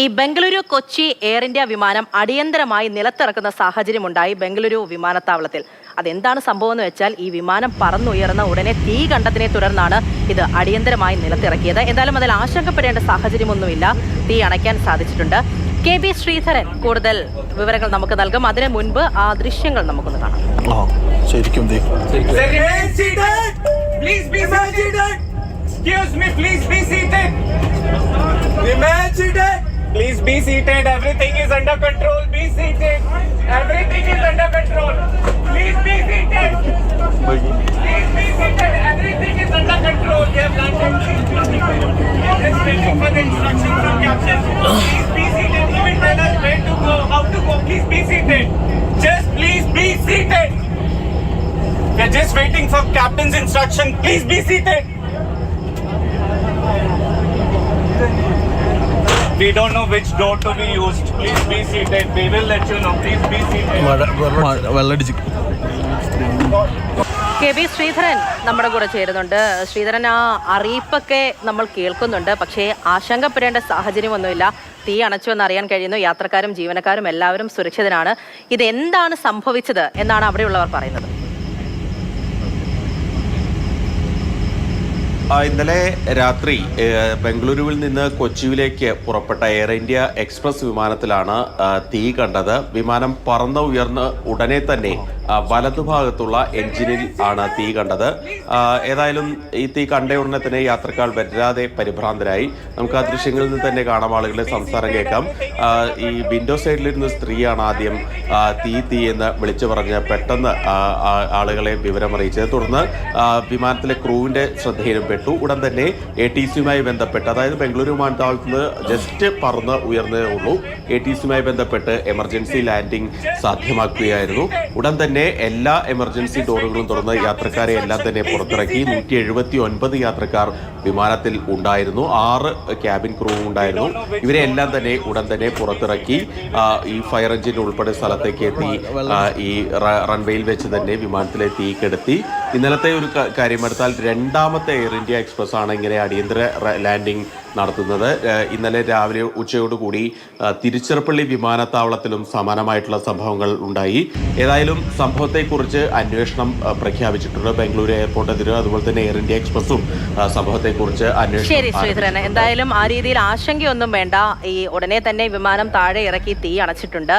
ഈ Bengaluru Kochi air India വിമാനം അടിയന്തരമായി നിലത്തിറക്കുന്ന സാഹചര്യമുണ്ടായി ബംഗളൂരു വിമാനത്താവളത്തിൽ. അതെന്താണ് സംഭവം എന്ന് വെച്ചാൽ, ഈ വിമാനം പറന്നുയർന്ന ഉടനെ തീ കണ്ടതിനെ തുടർന്നാണ് ഇത് അടിയന്തരമായി നിലത്തിറക്കിയത്. എന്തായാലും അതിൽ ആശങ്കപ്പെടേണ്ട സാഹചര്യമൊന്നുമില്ല, തീ അണയ്ക്കാൻ സാധിച്ചിട്ടുണ്ട്. KB ശ്രീധരൻ കൂടുതൽ വിവരങ്ങൾ നമുക്ക് നൽകും. അതിനു മുൻപ് ആ ദൃശ്യങ്ങൾ നമുക്കൊന്ന് കാണാം. Please be seated. Everything is under control. Be seated. Everything is under control. Please be seated. Please be seated. Everything is under control. We have landed. Just waiting for the instruction from captain. Please be seated. He will tell us where to go, how to go. Please be seated. Just please be seated. We are just waiting for captain's instruction. Please be seated. We don't know which door to be used. Please be seated. We will let you know. Please be seated. KB Sreedharan നമ്മുടെ കൂടെ ചേരുന്നുണ്ട്. ശ്രീധരൻ, ആ അറിയിപ്പൊക്കെ നമ്മൾ കേൾക്കുന്നുണ്ട്, പക്ഷേ ആശങ്കപ്പെടേണ്ട സാഹചര്യമൊന്നുമില്ല. തീ അണച്ചു എന്നറിയാൻ കഴിയുന്നു. യാത്രക്കാരും ജീവനക്കാരും എല്ലാവരും സുരക്ഷിതരാണ്. ഇതെന്താണ് സംഭവിച്ചത് എന്നാണ് അവിടെയുള്ളവർ പറയുന്നത്? ഇന്നലെ രാത്രി ബംഗളൂരുവിൽ നിന്ന് കൊച്ചിയിലേക്ക് പുറപ്പെട്ട എയർ ഇന്ത്യ എക്സ്പ്രസ് വിമാനത്തിലാണ് തീ കണ്ടത്. വിമാനം പറന്ന് ഉയർന്ന് ഉടനെ തന്നെ വലതുഭാഗത്തുള്ള എഞ്ചിനിൽ ആണ് തീ കണ്ടത്. ഏതായാലും ഈ തീ കണ്ട ഉടനെ തന്നെ യാത്രക്കാർ വരാതെ പരിഭ്രാന്തരായി. നമുക്ക് ആ ദൃശ്യങ്ങളിൽ നിന്ന് തന്നെ കാണാം, ആളുകളുടെ സംസാരം കേൾക്കാം. ഈ വിൻഡോ സൈഡിലിരുന്ന സ്ത്രീയാണ് ആദ്യം തീ എന്ന് വിളിച്ചു പറഞ്ഞ് പെട്ടെന്ന് ആളുകളെ വിവരമറിയിച്ചത്. തുടർന്ന് വിമാനത്തിലെ ക്രൂവിന്റെ ശ്രദ്ധയിലും പെട്ടു. ഉടൻ തന്നെ ATCയുമായി ബന്ധപ്പെട്ട്, അതായത് ബംഗളൂരു വിമാനത്താവളത്തിൽ നിന്ന് ജസ്റ്റ് പറന്ന് ഉയർന്നേ ഉള്ളൂ, ATCയുമായി ബന്ധപ്പെട്ട് എമർജൻസി ലാൻഡിംഗ് സാധ്യമാക്കുകയായിരുന്നു. ഉടൻ തന്നെ എല്ലാ എമർജൻസി ഡോറുകളും തുറന്ന് യാത്രക്കാരെ എല്ലാം തന്നെ പുറത്തിറക്കി. 179 യാത്രക്കാർ വിമാനത്തിൽ ഉണ്ടായിരുന്നു. 6 ക്യാബിൻ ക്രൂ ഉണ്ടായിരുന്നു. ഇവരെ എല്ലാം തന്നെ ഉടൻ തന്നെ പുറത്തിറക്കി. ഈ ഫയർ എഞ്ചിൻ ഉൾപ്പെടെ സ്ഥലത്തേക്ക് എത്തി. ഈ റൺവേയിൽ വെച്ച് തന്നെ വിമാനത്തിലെ തീ കെടുത്തി. ഇന്നലത്തെ ഒരു കാര്യമെടുത്താൽ രണ്ടാമത്തെ എയർ ഇന്ത്യ എക്സ്പ്രസ് ആണ് ഇങ്ങനെ അടിയന്തര ലാൻഡിംഗ് നടത്തുന്നത്. ഇന്നലെ രാവിലെ ഉച്ചയോടുകൂടി തിരുച്ചിറപ്പള്ളി വിമാനത്താവളത്തിലും സമാനമായിട്ടുള്ള സംഭവങ്ങൾ ഉണ്ടായി. ഏതായാലും സംഭവത്തെക്കുറിച്ച് അന്വേഷണം പ്രഖ്യാപിച്ചിട്ടുണ്ട് ബംഗളൂരു എയർപോർട്ട് അധികൃതർ. അതുപോലെ തന്നെ എയർ ഇന്ത്യ എക്സ്പ്രസും സംഭവത്തെക്കുറിച്ച് അന്വേഷണം. ശരി ശ്രീധരൻ, എന്തായാലും ആ രീതിയിൽ ആശങ്കയൊന്നും വേണ്ട. ഈ ഉടനെ തന്നെ വിമാനം താഴെ ഇറക്കി തീ അണച്ചിട്ടുണ്ട്.